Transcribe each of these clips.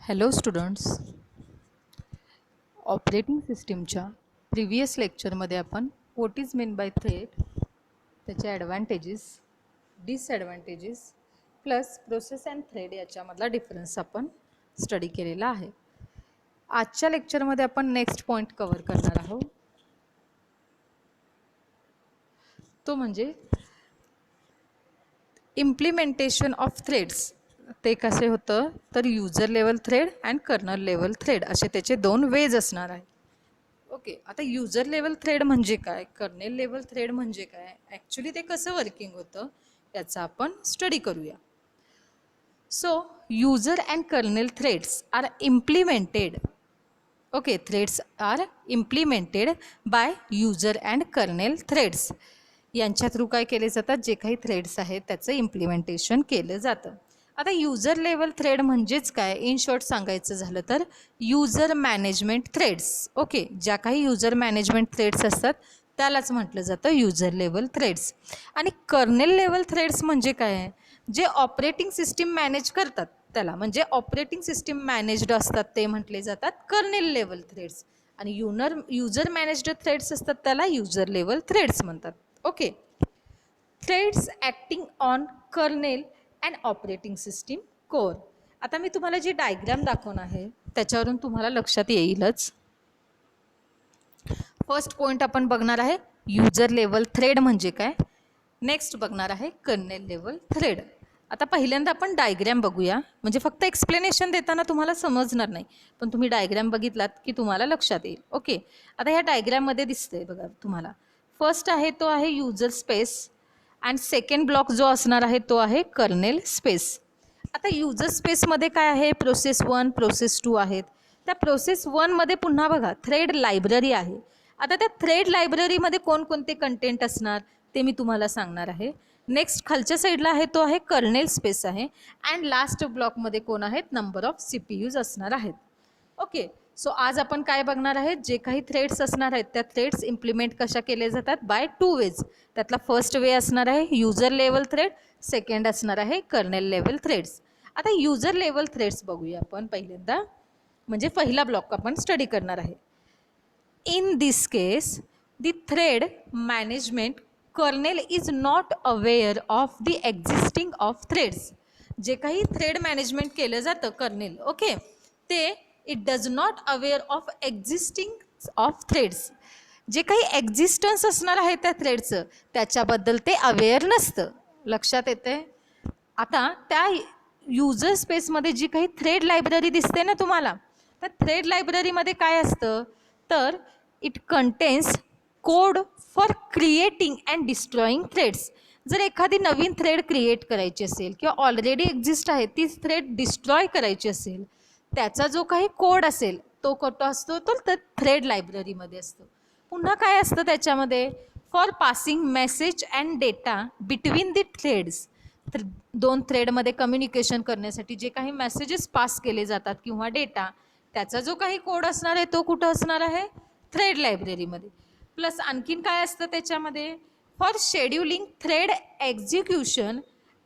Hello students, operating सिस्टीमच्या previous लेक्चरमध्ये आपण what is mean by thread, त्याचे advantages, disadvantages plus process and thread याच्यामधला डिफरन्स आपण स्टडी केलेला आहे. आजच्या लेक्चरमध्ये आपण नेक्स्ट पॉईंट कव्हर करणार आहोत, तो म्हणजे इम्प्लिमेंटेशन ऑफ थ्रेड्स. ते कसे होतं तर user level thread and kernel level thread असे त्याचे दोन वेज असणार आहे. ओके, आता युजर लेवल थ्रेड म्हणजे काय, कर्नेल लेवल थ्रेड म्हणजे काय, ॲक्च्युली ते कसं वर्किंग होतं याचा आपण स्टडी करूया. So user and kernel threads are implemented. Okay, threads are implemented by user and kernel threads. यांच्या थ्रू काय केले जातात, जे काही थ्रेड्स आहेत त्याचं इम्प्लिमेंटेशन केलं जातं. आता युजर लेवल थ्रेड म्हणजेच काय, इन शॉर्ट सांगायचं झालं तर युजर मॅनेजमेंट थ्रेड्स. ओके, ज्या काही युजर मॅनेजमेंट थ्रेड्स असतात त्यालाच म्हटलं जातं युजर लेवल थ्रेड्स. आणि कर्नेल लेवल थ्रेड्स म्हणजे काय, जे ऑपरेटिंग सिस्टीम मॅनेज करतात त्याला, म्हणजे ऑपरेटिंग सिस्टीम मॅनेज्ड असतात ते म्हटले जातात कर्नेल लेवल थ्रेड्स. आणि युजर मॅनेज्ड थ्रेड्स असतात त्याला युजर लेवल थ्रेड्स म्हणतात. Okay, threads acting on kernel and operating system core. आता मी तुम्हाला जी डायग्राम दाखवणार आहे त्याच्यावरून तुम्हाला लक्षात येईलच. फर्स्ट पॉईंट आपण बघणार आहे युजर लेवल थ्रेड म्हणजे काय, नेक्स्ट बघणार आहे कर्नेल लेवल थ्रेड. आता पहिल्यांदा आपण डायग्रॅम बघूया, म्हणजे फक्त एक्सप्लेनेशन देताना तुम्हाला समजणार नाही, पण तुम्ही डायग्रॅम बघितलात की तुम्हाला लक्षात येईल. ओके, आता ह्या डायग्रॅममध्ये दिसतंय बघा तुम्हाला, फर्स्ट आहे तो आहे user space and second block जो असणार आहे तो आहे कर्नेल स्पेस. आता युजर स्पेसमध्ये काय आहे, प्रोसेस 1 प्रोसेस 2 आहेत. त्या प्रोसेस 1 मध्ये पुन्हा बघा थ्रेड लायब्ररी आहे. आता त्या थ्रेड लायब्ररीमध्ये कोणकोणते कंटेंट असणार ते मी तुम्हाला सांगणार आहे. नेक्स्ट खालच्या साईडला आहे तो आहे कर्नेल स्पेस आहे. अँड लास्ट ब्लॉकमध्ये कोण आहेत, नंबर ऑफ CPUs असणार आहेत. ओके, सो आज आपण काय बघणार आहे, जे काही थ्रेड्स असणार आहेत त्या थ्रेड्स इम्प्लिमेंट कशा केले जातात, बाय 2 वेज. त्यातला फर्स्ट वे असणार आहे युजर लेवल थ्रेड, सेकंड असणार आहे कर्नेल लेवल थ्रेड्स. आता युजर लेवल थ्रेड्स बघूया आपण पहिल्यांदा, म्हणजे पहिला ब्लॉक आपण स्टडी करणार आहे. In this case, the thread management kernel is not aware of the existing of threads. जे काही थ्रेड मॅनेजमेंट केलं जातं कर्नेल, ओके, ते it does not aware of existing of threads. जे काही एक्झिस्टन्स असणार आहे त्या थ्रेडचं त्याच्याबद्दल ते अवेअर नसतं. लक्षात येते. आता त्या युजर स्पेसमध्ये जी काही थ्रेड लायब्ररी दिसते ना तुम्हाला, त्या थ्रेड लायब्ररीमध्ये काय असतं तर it contains code for creating and डिस्ट्रॉईंग threads. जर एखादी नवीन थ्रेड क्रिएट करायची असेल किंवा ऑलरेडी एक्झिस्ट आहे तीच थ्रेड डिस्ट्रॉय करायची असेल, त्याचा जो काही कोड असेल तो कुठं असतो तर थ्रेड लायब्ररीमध्ये असतो. पुन्हा काय असतं त्याच्यामध्ये, for passing message and data between the threads. तर दोन थ्रेडमध्ये कम्युनिकेशन करण्यासाठी जे काही मेसेजेस पास केले जातात किंवा डेटा, त्याचा जो काही कोड असणार आहे तो कुठं असणार आहे, थ्रेड लायब्ररीमध्ये. प्लस आणखीन काय असतं त्याच्यामध्ये, for scheduling thread execution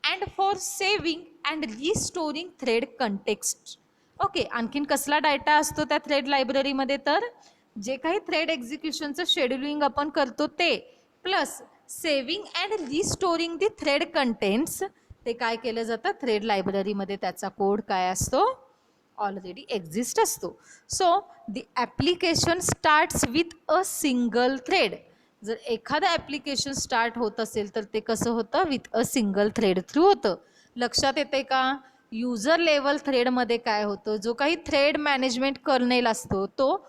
and for saving and restoring thread context. Okay, आणखीन कसला डाटा असतो त्या थ्रेड लायब्ररीमध्ये, तर जे काही थ्रेड एक्झिक्युशनचं शेड्युलिंग आपण करतो ते, plus saving and restoring the thread contents, ते काय केलं जातं थ्रेड लायब्ररीमध्ये, त्याचा कोड काय असतो ऑलरेडी एक्झिस्ट असतो. So the application starts with a single thread. जर एखादं ॲप्लिकेशन स्टार्ट होत असेल तर ते कसं होतं, with a single thread through होतं. लक्षात येते का. युजर लेवल थ्रेडमध्ये काय होतं, जो काही थ्रेड मॅनेजमेंट कर्नेल असतो तो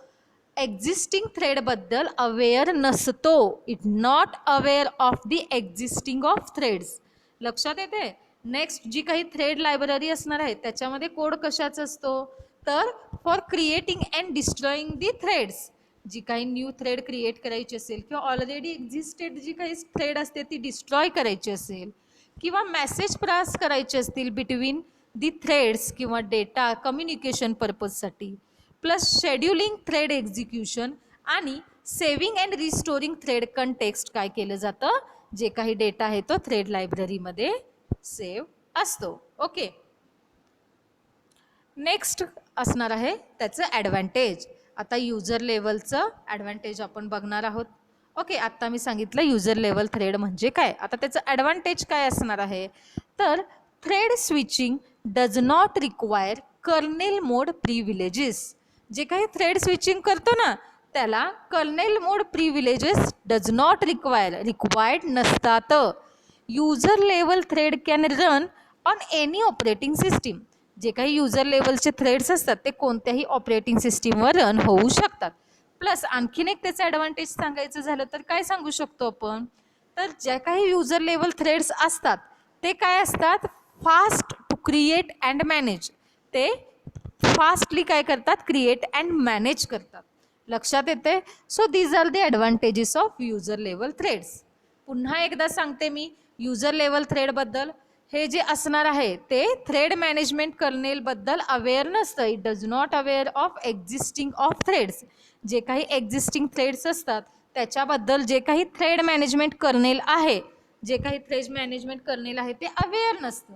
एक्झिस्टिंग थ्रेडबद्दल अवेअर नसतो. It not aware of the existing of threads. लक्षात येते. नेक्स्ट जी काही थ्रेड लायब्ररी असणार आहे त्याच्यामध्ये कोड कशाचा असतो तर for creating and destroying the threads. जी काही न्यू थ्रेड क्रिएट करायची असेल किंवा ऑलरेडी एक्झिस्टेड जी काही थ्रेड असते ती डिस्ट्रॉय करायची असेल किंवा मेसेज पास करायचे असतील बिटवीन दी थ्रेड्स किंवा डेटा कम्युनिकेशन पर्पजसाठी, प्लस शेड्युलिंग थ्रेड एक्झिक्युशन आणि saving and restoring thread context काय केलं जातं, जे काही डेटा आहे तो थ्रेड लायब्ररीमध्ये सेव्ह असतो. ओके, नेक्स्ट असणार आहे त्याचं ॲडव्हान्टेज. आता युजर लेवलचं ॲडव्हान्टेज आपण बघणार आहोत. ओके, आत्ता मी सांगितलं युजर लेवल थ्रेड म्हणजे काय. आता त्याचं ॲडव्हान्टेज काय असणार आहे, तर thread switching does not require kernel mode privileges. जे काही थ्रेड स्विचिंग करतो ना त्याला kernel mode privileges does not required नसतात. User level thread can run on any operating system. जे काही युजर लेवलचे थ्रेड्स असतात ते कोणत्याही ऑपरेटिंग सिस्टीमवर रन होऊ शकतात. प्लस आणखीन एक त्याचं ॲडव्हान्टेज सांगायचं झालं तर काय सांगू शकतो आपण, तर ज्या काही युजर लेवल थ्रेड्स असतात ते काय असतात, fast to create and manage. ते फास्टली काय करतात, क्रिएट अँड मॅनेज करतात. लक्षात येते. So these are the advantages of user level threads. पुन्हा एकदा सांगते मी युजर लेवल थ्रेडबद्दल. हे जे असणार आहे ते थ्रेड मॅनेजमेंट कर्नेलबद्दल अवेअर नसतं. It does not aware of existing of threads. जे काही एक्झिस्टिंग थ्रेड्स असतात त्याच्याबद्दल जे काही थ्रेड मॅनेजमेंट कर्नेल आहे, जे काही थ्रेड मॅनेजमेंट कर्नेल आहे ते अवेअर नसतं.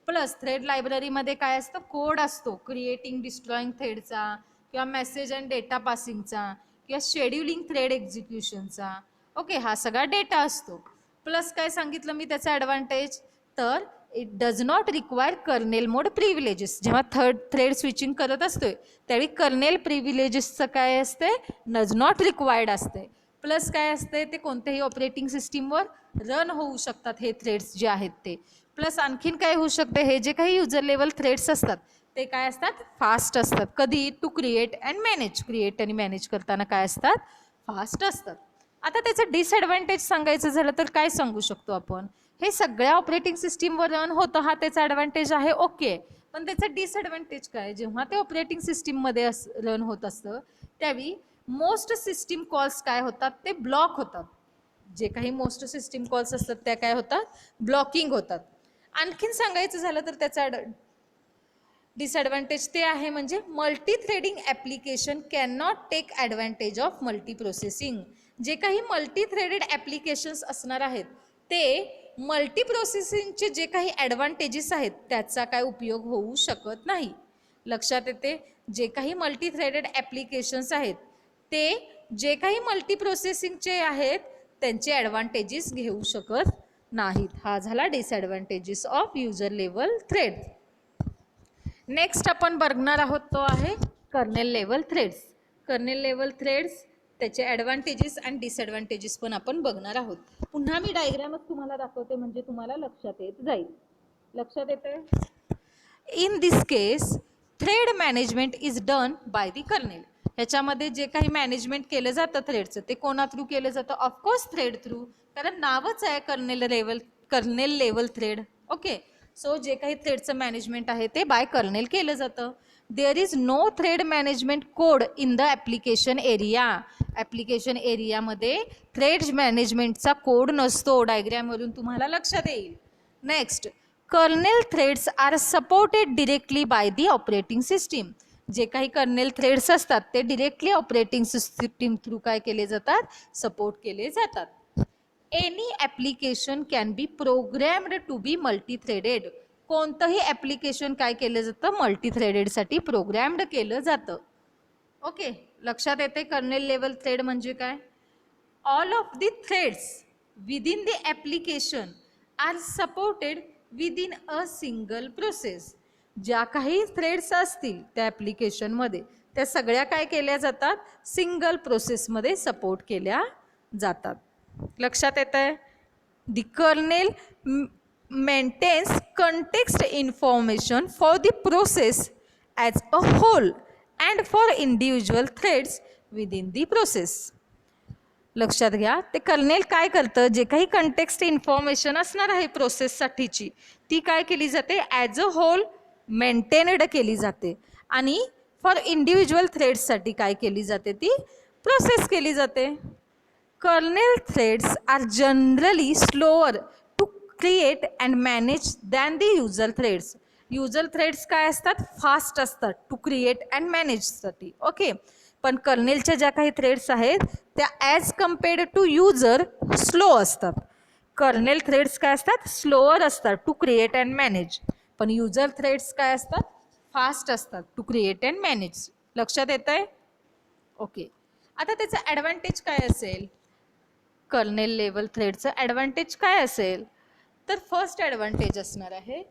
प्लस थ्रेड लायब्ररीमध्ये काय असतं, कोड असतो क्रिएटिंग डिस्ट्रॉईंग थ्रेडचा किंवा मेसेज अँड डेटा पासिंगचा किंवा शेड्युलिंग थ्रेड एक्झिक्युशनचा. ओके, हा सगळा डेटा असतो. प्लस काय सांगितलं मी त्याचा ॲडव्हान्टेज, तर it does not require kernel mode privileges. जेव्हा थ्रेड स्विचिंग करत असतोय त्यावेळी कर्नेल प्रिव्हिलेजेसचं काय असते, डज नॉट रिक्वायर्ड असते. प्लस काय असते, ते कोणत्याही ऑपरेटिंग सिस्टीमवर रन होऊ शकतात हे थ्रेड्स जे आहेत ते. प्लस आणखीन काय होऊ शकते, हे जे काही युजर लेवल थ्रेड्स असतात ते काय असतात, फास्ट असतात. कधी, to create and manage. Create आणि मॅनेज करताना काय असतात, फास्ट असतात. आता त्याचं डिसॲडव्हान्टेज सांगायचं झालं तर काय सांगू शकतो आपण, हे सगळ्या ऑपरेटिंग सिस्टीमवर रन होतं हा त्याचा ॲडव्हान्टेज आहे. ओके, पण त्याचं डिसॲडव्हान्टेज काय, जेव्हा ते ऑपरेटिंग सिस्टीममध्ये रन होत असतं त्यावेळी मोस्ट सिस्टीम कॉल्स काय होतात, ते ब्लॉक होतात. जे काही मोस्ट सिस्टीम कॉल्स असतात त्या काय होतात, ब्लॉकिंग होतात. आणखीन सांगायचं झालं तर त्याचा डिसॲडव्हान्टेज ते आहे म्हणजे multi threading application can not take advantage of multi processing. जे काही मल्टी थ्रेडेड ॲप्लिकेशन्स असणार आहेत ते मल्टी प्रोसेसिंगचे जे काही ॲडव्हान्टेजेस आहेत त्याचा काय उपयोग होऊ शकत नाही. लक्षात येते. जे काही मल्टी थ्रेडेड ॲप्लिकेशन्स आहेत ते जे काही मल्टी प्रोसेसिंगचे आहेत त्यांचे ॲडव्हान्टेजेस घेऊ शकत नाहीत. हा झाला disadvantages of user level thread. Next आपण बघणार आहोत तो आहे kernel level threads. Kernel level threads त्याचे ॲडव्हान्टेजेस आणि डिसॲडव्हान्टेजेस पण आपण बघणार आहोत. पुन्हा मी डायग्रामच तुम्हाला दाखवते म्हणजे तुम्हाला लक्षात येत जाईल. लक्षात येते. In this case thread management is done by the kernel. ह्याच्यामध्ये जे काही मॅनेजमेंट केलं जातं थ्रेडचं ते कोणा थ्रू केलं जातं, ऑफकोर्स थ्रेड थ्रू, कारण नावच आहे kernel level thread. Okay, so जे काही थ्रेडचं मॅनेजमेंट आहे ते बाय कर्नेल केलं जातं. There is no thread management code in the application area. Application एरियामध्ये थ्रेड मॅनेजमेंटचा कोड नसतो. डायग्रॅमवरून तुम्हाला लक्षात येईल. Next, kernel threads are supported directly by the operating system. जे काही कर्नेल थ्रेड्स असतात ते डिरेक्टली ऑपरेटिंग सिस्टीम थ्रू काय केले जातात, सपोर्ट केले जातात. Any application can be programmed to be multi threaded. कोणतंही ॲप्लिकेशन काय केलं जातं, मल्टी थ्रेडेडसाठी प्रोग्रॅम्ड केलं जातं. ओके, लक्षात येते. कर्नेल लेवल थ्रेड म्हणजे काय, all of the threads within the application are supported within a single process. ज्या काही थ्रेड्स असतील त्या ॲप्लिकेशनमध्ये त्या सगळ्या काय केल्या जातात, सिंगल प्रोसेसमध्ये सपोर्ट केल्या जातात. लक्षात येत आहे. The kernel maintains context information for the process as a whole and for individual threads within the process. लक्षात घ्या. ते कर्नेल काय करतं, जे काही कंटेक्स्ट इन्फॉर्मेशन असणार आहे प्रोसेससाठीची ती काय केली जाते, ॲज अ होल मेंटेन्ड केली जाते आणि फॉर इंडिव्हिज्युअल थ्रेड्ससाठी काय केली जाते, ती प्रोसेस केली जाते. Kernel threads are generally slower to create and manage than the user threads. User threads काय असतात, फास्ट असतात टू क्रिएट अँड मॅनेजसाठी. ओके, पण कर्नेलच्या ज्या काही थ्रेड्स आहेत त्या as compared to user slow असतात. कर्नेल थ्रेड्स काय असतात, स्लोअर असतात टू क्रिएट अँड मॅनेज, पण युजर थ्रेड्स काय असतात, फास्ट असतात टू क्रिएट अँड मॅनेज. लक्षात येत आहे? ओके. आता त्याचं ॲडव्हान्टेज काय असेल? कर्नेल लेवल थ्रेडचं ॲडव्हान्टेज काय असेल? तर फर्स्ट ॲडव्हान्टेज असणार आहे,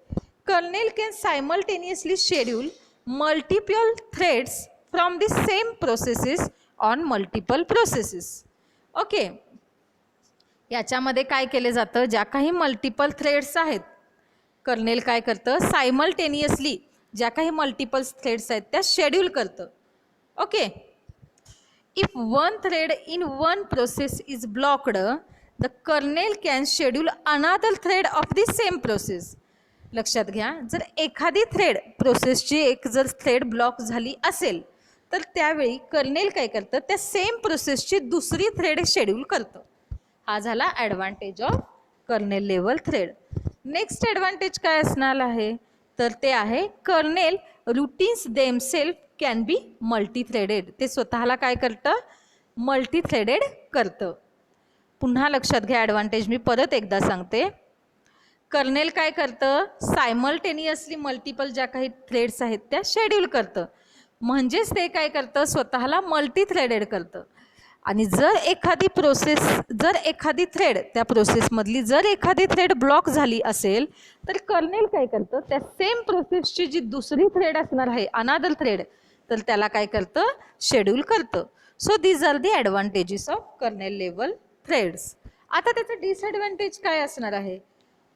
kernel can simultaneously schedule multiple threads from the same processes on multiple processes. Okay. याच्यामध्ये काय केले जातं, ज्या काही मल्टिपल थ्रेड्स आहेत, कर्नेल काय करतं, सायमल्टेनियसली ज्या काही मल्टिपल थ्रेड्स आहेत त्या शेड्यूल करतं. Okay. If one thread in one process is blocked, the kernel can schedule another thread of the same process. लक्षात घ्या, जर एखादी थ्रेड प्रोसेसची जर थ्रेड ब्लॉक झाली असेल तर त्यावेळी कर्नेल काय करतं, त्या सेम प्रोसेसची दुसरी थ्रेड शेड्यूल करतं. हा झाला advantage of kernel level thread. Next advantage काय असणार आहे, तर ते आहे kernel routines themselves can be multi threaded. ते स्वतःला काय करतं, मल्टी थ्रेडेड करतं. पुन्हा लक्षात घ्या ॲडव्हान्टेज मी परत एकदा सांगते. कर्नेल काय करतं, सायमल्टेनियसली मल्टिपल ज्या काही थ्रेड्स आहेत त्या शेड्यूल करतं. म्हणजेच ते काय करतं, स्वतःला मल्टी थ्रेडेड करतं. आणि जर एखादी थ्रेड त्या प्रोसेसमधली जर एखादी थ्रेड ब्लॉक झाली असेल तर कर्नेल काय करतं, त्या सेम प्रोसेसची जी दुसरी थ्रेड असणार आहे, अनादर थ्रेड, तर त्याला काय करतं, शेड्यूल करतं. So these are the advantages of kernel level threads. आता त्याचं डिसॲडव्हान्टेज काय असणार आहे,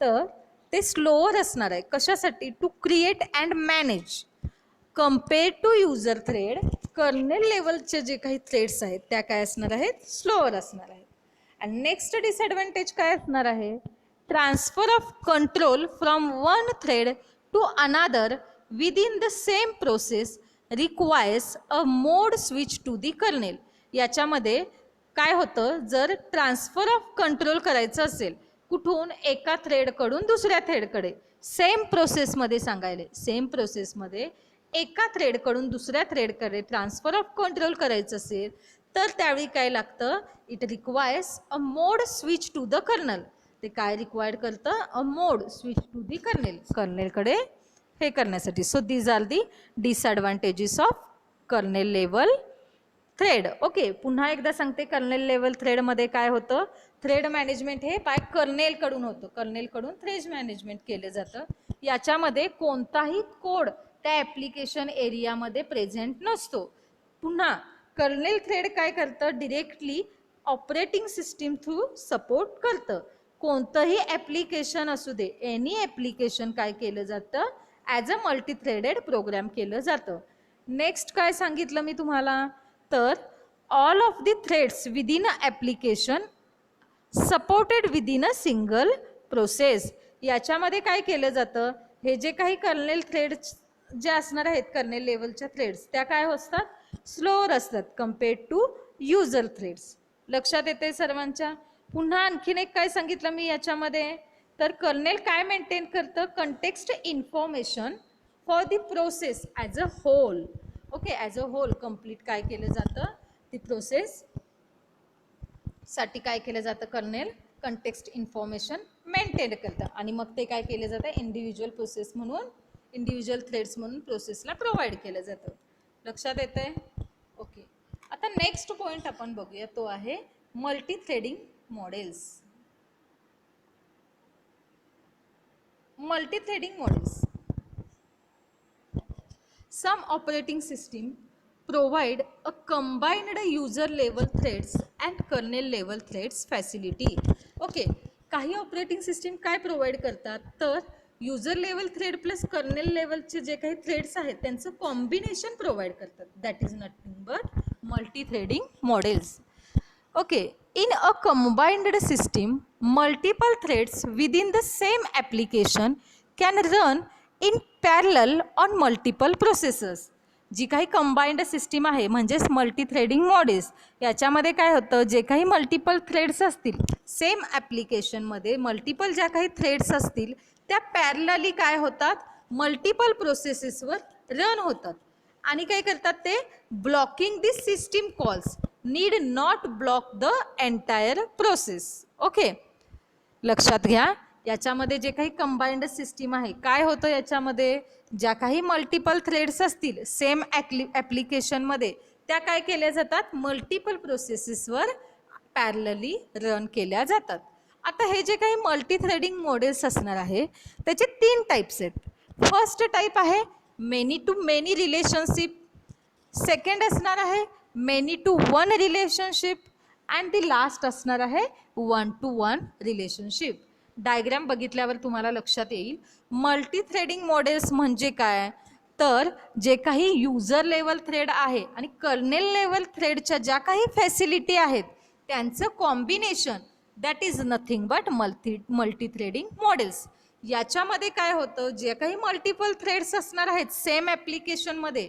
तर ते स्लोअर असणार आहे. कशासाठी, to create and manage. Compare to user thread, kernel लेवलचे जे काही थ्रेड्स आहेत त्या काय असणार आहेत, स्लोअर असणार आहेत. आणि नेक्स्ट डिसॲडव्हान्टेज काय असणार आहे, transfer of control from one thread to another within the same process requires a mode switch to the kernel. याच्यामध्ये काय होतं, जर ट्रान्सफर ऑफ कंट्रोल करायचं असेल कुठून, एका थ्रेडकडून दुसऱ्या थ्रेडकडे, सेम प्रोसेसमध्ये सांगायले, सेम प्रोसेसमध्ये एका थ्रेडकडून दुसऱ्या थ्रेडकडे ट्रान्सफर ऑफ कंट्रोल करायचं असेल तर त्यावेळी काय लागतं, it requires a mode switch to the kernel. ते काय रिक्वायर्ड करतं, a mode switch to the kernel, कर्नेलकडे हे करण्यासाठी. So these are the disadvantages of kernel level thread. Okay. पुन्हा एकदा सांगते, कर्नेल लेवल थ्रेडमध्ये काय होतं, थ्रेड मॅनेजमेंट हे बाय कर्नेलकडून होतं. कर्नेलकडून थ्रेड मॅनेजमेंट केलं जातं. याच्यामध्ये कोणताही कोड त्या ॲप्लिकेशन एरियामध्ये प्रेझेंट नसतो. पुन्हा कर्नेल थ्रेड काय करतं, directly operating system through support करतं. कोणतंही ॲप्लिकेशन असू दे, एनी ॲप्लिकेशन काय केलं जातं, as a multi threaded program केलं जातं. नेक्स्ट काय सांगितलं मी तुम्हाला, तर all of the threads within a application supported within a single process. याच्यामध्ये काय केलं जातं, हे जे काही कर्नेल थ्रेड्स ज्या असणार आहेत, कर्नेल लेवलच्या थ्रेड्स, त्या काय असतात, स्लोअर असतात कम्पेअर्ड टू युजर थ्रेड्स. लक्षात येते सर्वांच्या? पुन्हा आणखीन एक काय सांगितलं मी याच्यामध्ये, तर कर्नेल काय मेंटेन करतं, context information for the process as a hole. Okay. As a hole complete काय केलं जातं, ती प्रोसेस साठी काय केलं जातं, कर्नेल कंटेक्स्ट इन्फॉर्मेशन मेंटेन करतं. आणि मग ते काय केलं जातं, इंडिव्हिज्युअल प्रोसेस म्हणून, इंडिव्हिज्युअल थ्रेड्स म्हणून प्रोसेसला प्रोव्हाइड केलं जातं. लक्षात येतं आहे? ओके. आता नेक्स्ट पॉईंट आपण बघूया, तो आहे multi threading models. Multi threading models. Some operating system provide a combined user level threads and kernel level threads facility. Okay. काही ऑपरेटिंग सिस्टीम काय प्रोव्हाइड करतात, तर user level thread plus kernel लेवलचे जे काही थ्रेड्स आहेत त्यांचं कॉम्बिनेशन प्रोव्हाइड करतात. That is nothing but multi threading models. Okay. In a combined system multiple threads within the same application can run in parallel on multiple processors. जी काही combined system आहे म्हणजेच मल्टी थ्रेडिंग मॉडेल्स, याच्यामध्ये काय होतं, जे काही मल्टिपल थ्रेड्स असतील सेम ॲप्लिकेशनमध्ये, मल्टिपल ज्या काही थ्रेड्स असतील त्या पॅरलली काय होतात, मल्टिपल प्रोसेसेसवर रन होतात. आणि काय करतात ते, blocking this system calls need not block the entire process. Okay. लक्षात घ्या, याच्यामध्ये जे काही कंबाइंड सिस्टीम आहे, काय होतं याच्यामध्ये, ज्या काही मल्टिपल थ्रेड्स असतील सेम ॲप्लिकेशनमध्ये, त्या काय केल्या जातात, मल्टिपल प्रोसेसेसवर पॅरलली रन केल्या जातात. आता हे जे काही मल्टी थ्रेडिंग मॉडेल्स असणार आहे त्याचे 3 टाईप्स आहेत. फर्स्ट टाईप आहे many to many relationship, second असणार आहे many to one relationship, and the last असणार आहे 1 to 1 रिलेशनशिप. डायग्रॅम बघितल्यावर तुम्हाला लक्षात येईल मल्टी थ्रेडिंग मॉडेल्स म्हणजे काय, तर जे काही युजर लेवल थ्रेड आहे आणि कर्नेल लेवल थ्रेडच्या ज्या काही फॅसिलिटी आहेत त्यांचं combination, that is nothing but multi threading models. याच्यामध्ये काय होतं, जे काही मल्टिपल थ्रेड्स असणार आहेत सेम ॲप्लिकेशनमध्ये,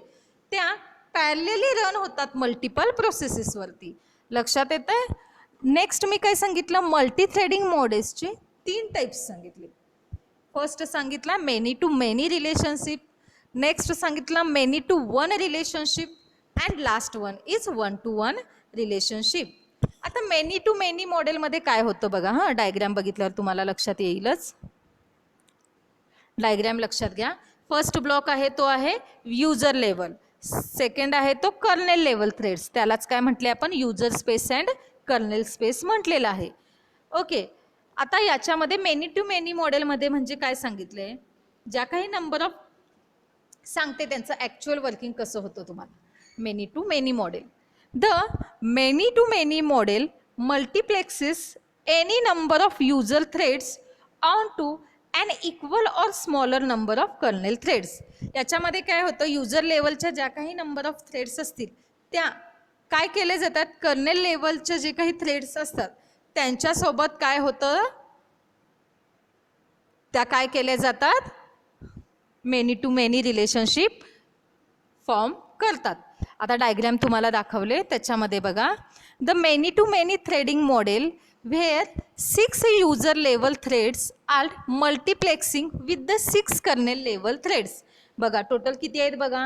त्या पॅरलली रन होतात मल्टिपल प्रोसेसेसवरती. लक्षात येतं आहे. नेक्स्ट मी काय सांगितलं, मल्टी थ्रेडिंग मॉडेल्सचे 3 टाईप्स सांगितले. फर्स्ट सांगितला many to many relationship, next सांगितलं many to one relationship, and last one is 1 to 1 relationship. आता मेनी टू मेनी मॉडेलमध्ये काय होतं बघा, हां डायग्रॅम बघितल्यावर तुम्हाला लक्षात येईलच. डायग्रॅम लक्षात घ्या. फर्स्ट ब्लॉक आहे तो आहे युजर लेवल, सेकंड आहे तो कर्नेल लेवल थ्रेड्स, त्यालाच काय म्हटले आपण, user space and kernel space म्हटलेलं आहे. ओके, आता याच्यामध्ये मेनी टू मेनी मॉडेलमध्ये म्हणजे काय सांगितले, ज्या काही नंबर ऑफ, सांगते त्यांचं ॲक्च्युअल वर्किंग कसं होतं तुम्हाला. Many to many model, the many to many model multiplexes any number of user threads on to and equal or smaller number of kernel threads. याच्यामध्ये काय होतं, युजर लेवलच्या ज्या काही नंबर ऑफ थ्रेड्स असतील त्या काय केले जातात, कर्नेल लेवलचे जे काही थ्रेड्स असतात त्यांच्यासोबत काय होतं, त्या काय केल्या जातात, many to many relationship form करतात. आता डायग्रॅम तुम्हाला दाखवले त्याच्यामध्ये बघा, the many to many threading model where 6 user level threads are multiplexing with the 6 kernel level threads. बघा टोटल किती आहेत बघा,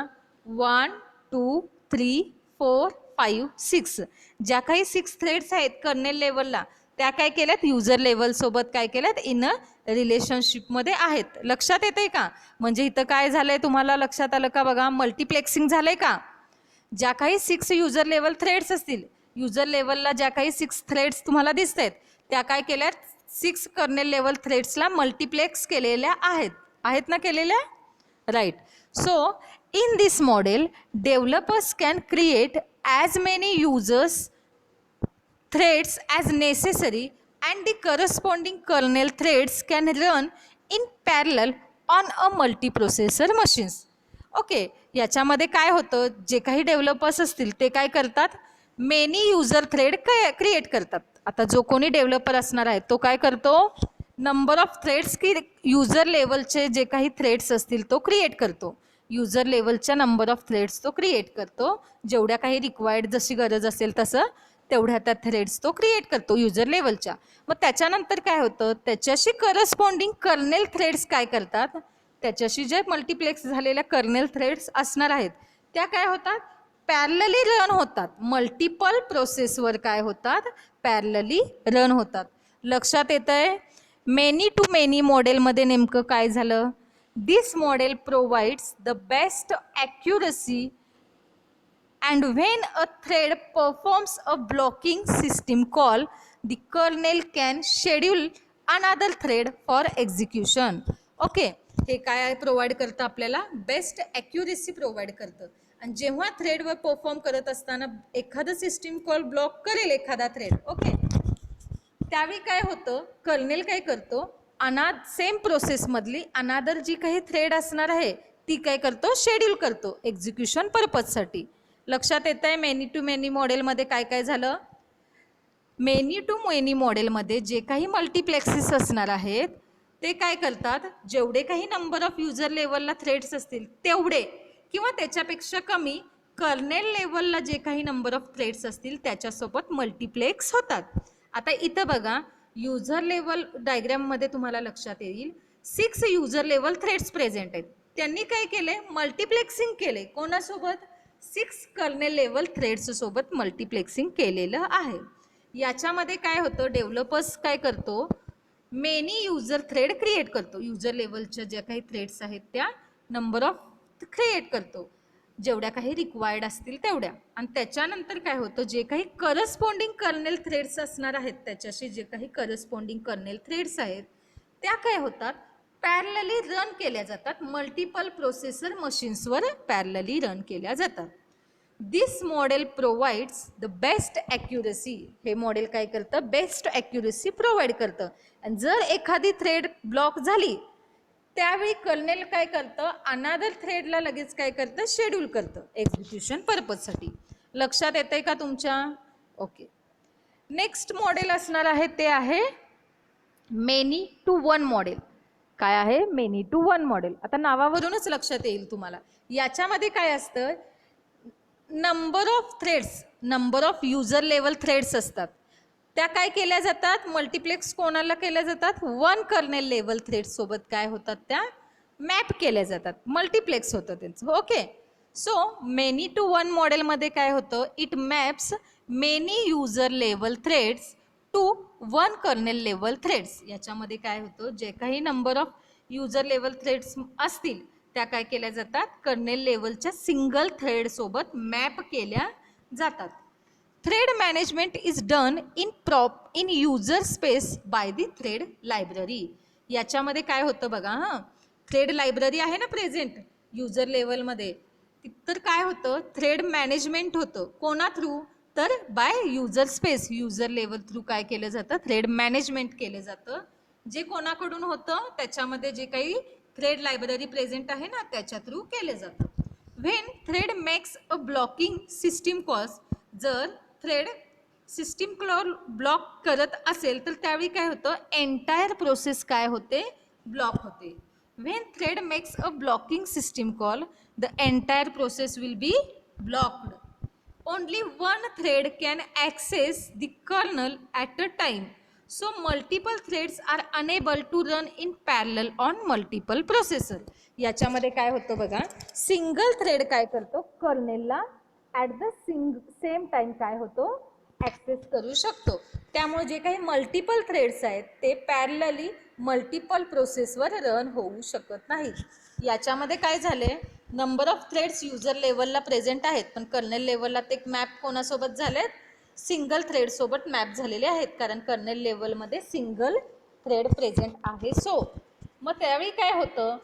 1 2 3 4 5 6. ज्या काही 6 थ्रेड्स आहेत कर्नेल लेवलला त्या काय केल्यात, युजर लेवल सोबत काय केल्यात, इन अ रिलेशनशिपमध्ये आहेत. लक्षात येते का, म्हणजे इथं काय झालंय तुम्हाला लक्षात आलं का बघा, मल्टिप्लेक्सिंग झालंय का. ज्या काही 6 युजर लेवल थ्रेड्स असतील, युजर लेवलला ज्या काही 6 थ्रेड्स तुम्हाला दिसत आहेत त्या काय केल्या, 6 कर्नेल लेवल थ्रेड्सला मल्टिप्लेक्स केलेल्या आहेत ना केलेल्या, right. So in this model developers can create as many users threads as necessary and the corresponding kernel threads can run in parallel on a multiprocessor machines. Okay, याच्यामध्ये काय होतं, जे काही developers असतील ते काय करतात, मेनी युजर थ्रेड क्रिएट करतात. आता जो कोणी डेव्हलपर असणार आहे तो काय करतो, नंबर ऑफ थ्रेड्स की युजर लेवलचे जे काही थ्रेड्स असतील तो क्रिएट करतो. युजर लेवलच्या नंबर ऑफ थ्रेड्स तो क्रिएट करतो, जेवढ्या काही रिक्वायर्ड जशी गरज असेल तसं तेवढ्या त्या थ्रेड्स तो क्रिएट करतो युजर लेवलच्या. मग त्याच्यानंतर काय होतं, त्याच्याशी करस्पॉन्डिंग कर्नेल थ्रेड्स काय करतात, त्याच्याशी जे मल्टिप्लेक्स झालेल्या कर्नेल थ्रेड्स असणार आहेत त्या काय होतात, पॅरलली रन होतात. मल्टिपल प्रोसेसवर काय होतात, पॅरलली रन होतात. लक्षात येतं आहे. मेनी टू मेनी मॉडेलमध्ये नेमकं काय झालं, this model provides the best accuracy and when a thread performs a blocking system call the kernel can schedule another thread for execution. Okay, हे काय प्रोव्हाइड करतं आपल्याला, बेस्ट ॲक्युरेसी प्रोव्हाइड करतं. आणि जेव्हा थ्रेडवर परफॉर्म करत असताना एखादं सिस्टीम कॉल ब्लॉक करेल एखादा थ्रेड, ओके, त्यावेळी काय होतं, कर्नेल काय करतो, सेम प्रोसेसमधली अनादर जी काही थ्रेड असणार आहे ती काय करतो, शेड्यूल करतो एक्झिक्युशन पर्पजसाठी. लक्षात येतं आहे. मेनी टू मेनी मॉडेलमध्ये काय काय झालं, मेनी टू मेनी मॉडेलमध्ये जे काही मल्टिप्लेक्सेस असणार आहेत ते काय करतात, जेवढे काही नंबर ऑफ युजर लेवलला थ्रेड्स असतील तेवढे किंवा त्याच्यापेक्षा कमी कर्नेल लेवलला जे काही नंबर ऑफ थ्रेड्स असतील त्याच्यासोबत मल्टिप्लेक्स होतात. आता इथं बघा, युजर लेवल डायग्रॅममध्ये तुम्हाला लक्षात येईल 6 युजर लेवल थ्रेड्स प्रेझेंट आहेत. त्यांनी काय केले, मल्टिप्लेक्सिंग केले. कोणासोबत, 6 कर्नेल लेवल थ्रेड्ससोबत मल्टिप्लेक्सिंग केलेलं आहे. याच्यामध्ये काय होतं, डेव्हलपर्स काय करतो, मेनी युजर थ्रेड क्रिएट करतो. युजर लेवलच्या ज्या काही थ्रेड्स आहेत त्या नंबर ऑफ क्रिएट करतो, जेवढ्या काही रिक्वायर्ड असतील तेवढ्या. आणि त्याच्यानंतर काय होतं, जे काही करस्पॉन्डिंग कर्नेल थ्रेड्स असणार आहेत, त्याच्याशी जे काही करस्पॉन्डिंग कर्नेल थ्रेड्स आहेत त्या काय होतात, पॅरलली रन केल्या जातात. मल्टिपल प्रोसेसर मशीन्सवर पॅरलली रन केल्या जातात. This model provides the best accuracy. हे मॉडेल काय करतं, बेस्ट ॲक्युरसी प्रोव्हाइड करतं. आणि जर एखादी थ्रेड ब्लॉक झाली त्यावेळी कर्नेल काय करतं, अनादर थ्रेडला लगेच काय करतं, शेड्यूल करतं एक्झिक्युशन पर्पजसाठी. लक्षात येतंय का तुमच्या? ओके. नेक्स्ट मॉडेल असणार आहे ते आहे मेनी टू वन मॉडेल. काय आहे, मेनी टू वन मॉडेल. आता नावावरूनच लक्षात येईल तुम्हाला. याच्यामध्ये काय असतं, number of threads, number of user level threads असतात, त्या काय केल्या जातात, मल्टिप्लेक्स कोणाला केल्या जातात, वन कर्नेल लेवल थ्रेड्स सोबत काय होतात, त्या मॅप केल्या जातात, मल्टिप्लेक्स होतं त्यांचं. Okay. So many to one मॉडेलमध्ये काय होतं, it maps many user level threads to one kernel level threads. याच्यामध्ये काय होतं, जे काही number of user level threads असतील त्या काय केल्या जातात, कर्नेल लेवलच्या सिंगल थ्रेड सोबत मॅप केल्या जातात. Thread management is done in user space by the thread library. याच्यामध्ये काय होतं बघा, हां, थ्रेड लायब्ररी आहे ना प्रेझेंट युजर लेवलमध्ये, तर काय होतं, थ्रेड मॅनेजमेंट होतं कोणा थ्रू, तर by user space, user level through काय केलं जातं, थ्रेड मॅनेजमेंट केलं जातं. जे कोणाकडून होतं, त्याच्यामध्ये जे काही थ्रेड लायब्ररी प्रेझेंट आहे ना त्याच्या थ्रू केले जातं. When thread makes a blocking system cause, जर थ्रेड सिस्टीम ब्लॉक करत असेल तर त्यावेळी काय होतं, एंटायर प्रोसेस काय होते, ब्लॉक होते. When thread makes a blocking system call, the entire process will be blocked. Only one thread can access the kernel at a time, so multiple threads are unable to run in parallel on multiple processor. याच्यामध्ये काय होतं बघा, single thread काय करतो, कर्नेलला at the same time काय होतो, access करू शकतो. त्यामुळे जे काही मल्टिपल थ्रेड्स आहेत ते पॅरलली मल्टिपल प्रोसेसवर रन होऊ शकत नाहीत. याच्यामध्ये काय झाले, नंबर ऑफ थ्रेड्स युजर लेवलला प्रेझेंट आहेत, पण कर्नेल लेवलला ते मॅप कोणासोबत झालेत, सिंगल थ्रेडसोबत मॅप झालेले आहेत, कारण कर्नेल लेवलमध्ये सिंगल थ्रेड प्रेझेंट आहे. सो मग त्यावेळी काय होतं,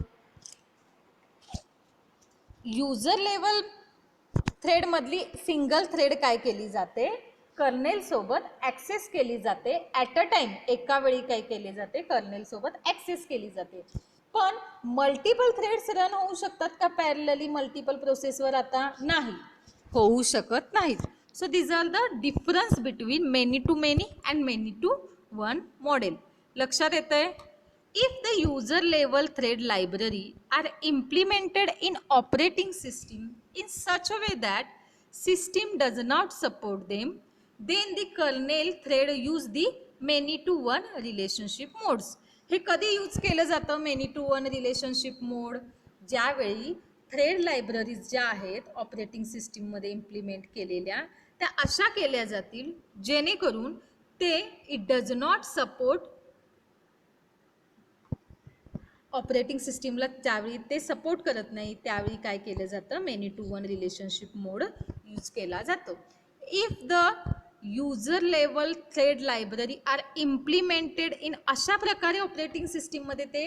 युजर लेवल थ्रेडमधली सिंगल थ्रेड काय केली जाते, कर्नेल सोबत ॲक्सेस केली जाते ॲट अ टाइम, एका वेळी काय केले जाते, कर्नेल सोबत ॲक्सेस केली जाते. पण मल्टिपल थ्रेड्स रन होऊ शकतात का पॅरलली मल्टिपल प्रोसेसवर, आता नाही, होऊ शकत नाहीत. So these are the difference between many to many and many to one model. लक्षात येतंय? If the user level thread library are implemented in operating system in such a way that system does not support them, then the kernel thread use the many to one relationship modes. हे कधी use केलं जातं many to one relationship मोड, ज्यावेळी thread libraries ज्या आहेत operating सिस्टीममध्ये implement केलेल्या त्या अशा केल्या जातील जेणेकरून ते it does not support operating सिस्टीमला, त्यावेळी ते सपोर्ट करत नाही, त्यावेळी काय केलं जातं, many to one relationship mode use केला जातो. If the user level thread library are implemented in, अशा प्रकारे ऑपरेटिंग सिस्टीममध्ये ते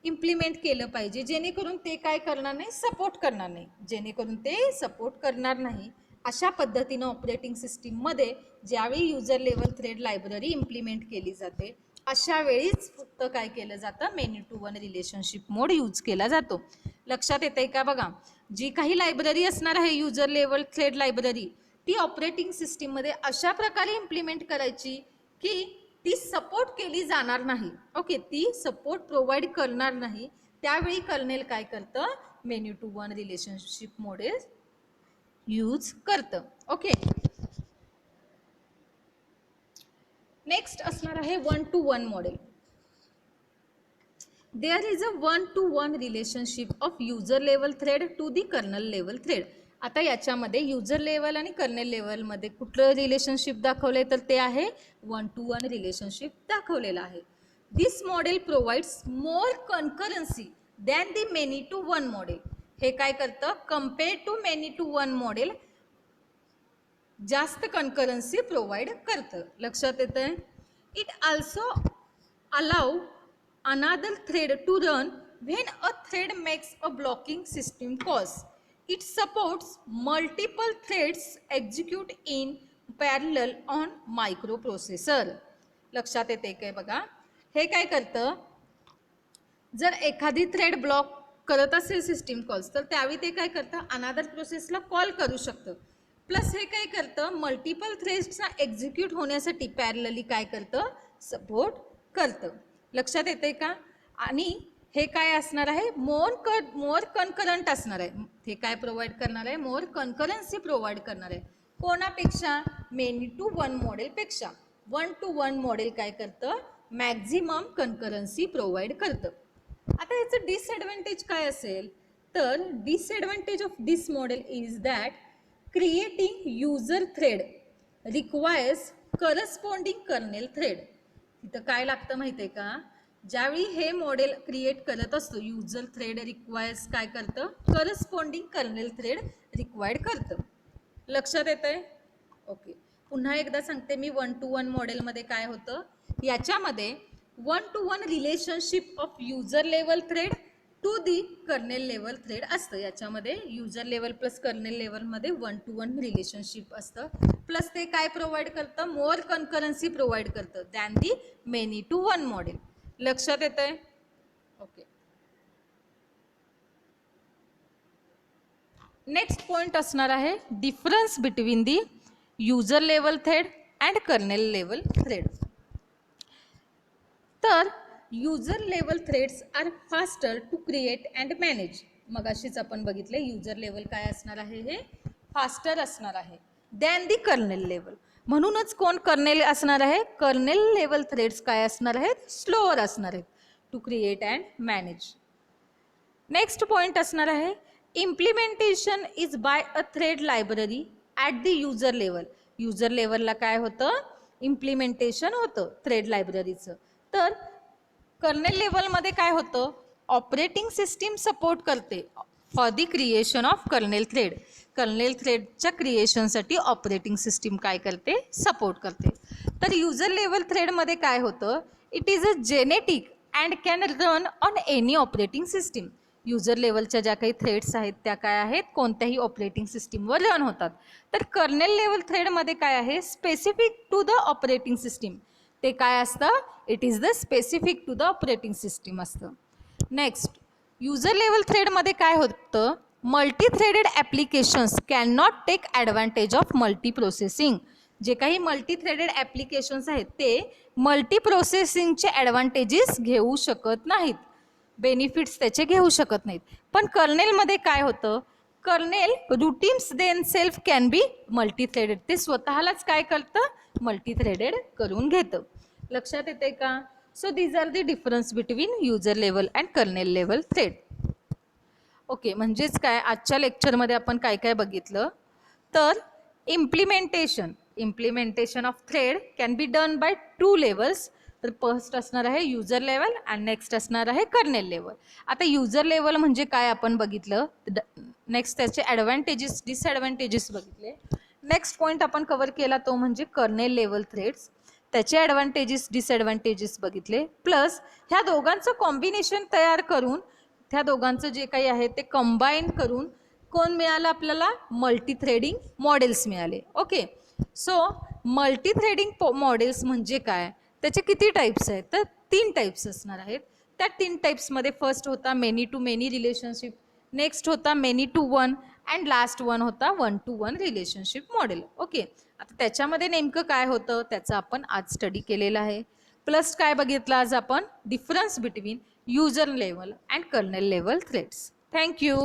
इम्प्लिमेंट केलं पाहिजे जेणेकरून ते काय करणार नाही, सपोर्ट करणार नाही, जेणेकरून ते सपोर्ट करणार नाही. अशा पद्धतीनं ऑपरेटिंग सिस्टीममध्ये ज्यावेळी user level thread library implement केली जाते अशा वेळीच फक्त काय केलं जातं, many to one relationship mode use केला जातो. लक्षात येतंय का बघा, जी काही लायब्ररी असणार आहे युजर लेवल थ्रेड लायब्ररी, ती ऑपरेटिंग सिस्टीममध्ये अशा प्रकारे इम्प्लिमेंट करायची की ती सपोर्ट केली जाणार नाही. ओके, ती सपोर्ट प्रोव्हाइड करणार नाही. त्यावेळी कर्नेल काय करतं, many to one relationship model use करतं. ओके, नेक्स्ट असणार आहे one to one model. There is a one to one relationship of user level thread to the kernel level thread. आता याच्यामध्ये युजर लेवल आणि kernel लेवलमध्ये कुठलं relationship दाखवलं आहे, तर ते आहे वन टू वन रिलेशनशिप दाखवलेलं आहे. This model provides more concurrency than the many to one model. हे काय करतं, compare to many to one model जास्त कन्करन्सी प्रोव्हाइड करतं. लक्षात येतंय. It also allow another thread to run when a thread makes a blocking system calls. It supports multiple threads execute in parallel on microprocessor. लक्षात येते काय बघा. हे काय करतं, जर एखादी थ्रेड ब्लॉक करत असेल सिस्टीम कॉल्स तर त्यावेळी ते काय करतं, अनादर प्रोसेसला कॉल करू शकतं. प्लस हे काय करतं, मल्टिपल थ्रेड्सना एक्झिक्यूट होण्यासाठी पॅरलली काय करतं, सपोर्ट करतं. लक्षात येते का. आणि हे काय असणार आहे, मोर कन्करंट असणार आहे. हे काय प्रोव्हाइड करणार आहे, मोर कन्करन्सी प्रोव्हाइड करणार आहे. कोणापेक्षा, मेनी टू वन मॉडेलपेक्षा. 1 to 1 मॉडेल काय करतं, मॅक्झिमम कन्करन्सी प्रोव्हाइड करतं. आता याचं डिसएडव्हान्टेज काय असेल, तर disadvantage of this model is that creating user thread requires corresponding kernel thread. तिथं काय लागतं माहिती आहे का, ज्यावेळी हे मॉडेल क्रिएट करत असतो युजर थ्रेड रिक्वायर्स काय करतं, करस्पॉन्डिंग कर्नेल थ्रेड रिक्वायर्ड करतं. लक्षात येत आहे. ओके, पुन्हा एकदा सांगते मी. 1 to 1 मॉडेलमध्ये काय होतं, याच्यामध्ये 1 to 1 relationship of user level thread to the kernel level thread असतं. याच्यामध्ये युजर लेवल प्लस कर्नेल लेवलमध्ये 1 to 1 रिलेशनशिप असतं. प्लस ते काय प्रोव्हाइड करतं, मोर कन्करन्सी प्रोव्हाइड करतं than the many to one model. लक्षात येत आहे. ओके, नेक्स्ट पॉइंट असणार आहे difference between the user level thread and kernel level thread. तर user level threads are faster to create and manage. मग अशीच आपण बघितले युजर लेवल काय असणार आहे, हे फास्टर असणार आहे दॅन दी कर्नेल लेवल. म्हणूनच कोण कर्नेल असणार आहे, कर्नेल लेवल थ्रेड्स काय असणार आहेत, स्लोअर असणार आहेत to create and manage. Next point असणार आहे implementation is by a thread library at the user level. User लेवलला काय होतं, इम्प्लिमेंटेशन होतं थ्रेड लायब्ररीचं. तर कर्नेल लेवलमध्ये काय होतं, ऑपरेटिंग सिस्टीम सपोर्ट करते for the creation of kernel thread. Kernel थ्रेडच्या क्रिएशनसाठी ऑपरेटिंग सिस्टीम काय करते, सपोर्ट करते. तर युजर लेवल थ्रेडमध्ये काय होतं, it is a genetic and can run on any operating system. User लेवलच्या ज्या काही थ्रेड्स आहेत त्या काय आहेत, कोणत्याही ऑपरेटिंग सिस्टीमवर रन होतात. तर कर्नेल लेवल थ्रेडमध्ये काय आहे, specific to the operating system. ते काय असतं, it is the specific to the operating system असतं. नेक्स्ट, युजर लेवल थ्रेडमध्ये काय होतं, multi threaded applications can not take advantage of multi processing. जे काही मल्टी थ्रेडेड ॲप्लिकेशन्स आहेत ते मल्टी प्रोसेसिंगचे ॲडव्हान्टेजेस घेऊ शकत नाहीत, बेनिफिट्स त्याचे घेऊ शकत नाहीत. पण कर्नेलमध्ये काय होतं, kernel routines then self can be multi threaded. ते स्वतःलाच काय करतं, मल्टी थ्रेडेड करून घेतं. लक्षात येते का. So these are the difference between user level and kernel level thread. Okay, म्हणजेच काय, आजच्या लेक्चरमध्ये आपण काय काय बघितलं, तर implementation of thread can be done by 2 levels. तर फर्स्ट असणार आहे युजर लेवल अँड नेक्स्ट असणार आहे कर्नेल लेवल. आता युजर लेवल म्हणजे काय आपण बघितलं, नेक्स्ट त्याचे ॲडव्हान्टेजेस डिसॲडव्हान्टेजेस बघितले. नेक्स्ट पॉईंट आपण कव्हर केला तो म्हणजे कर्नेल लेवल थ्रेड्स, त्याचे ॲडव्हान्टेजेस डिसॲडव्हान्टेजेस बघितले. प्लस ह्या दोघांचं कॉम्बिनेशन तयार करून, त्या दोघांचं जे काही आहे ते कंबाईन करून कोण मिळालं आपल्याला, मल्टी थ्रेडिंग मॉडेल्स मिळाले. Okay, so multi threading models म्हणजे काय, त्याचे किती टाईप्स आहेत, तर 3 टाईप्स असणार आहेत. त्या 3 टाईप्समध्ये फर्स्ट होता many to many relationship, next होता many to one and last one होता 1 to 1 रिलेशनशिप मॉडेल. ओके, आता त्याच्यामध्ये नेमकं काय होतं त्याचं आपण आज स्टडी केलेलं आहे. प्लस काय बघितलं आज आपण, difference between user level and kernel level threads. Thank you.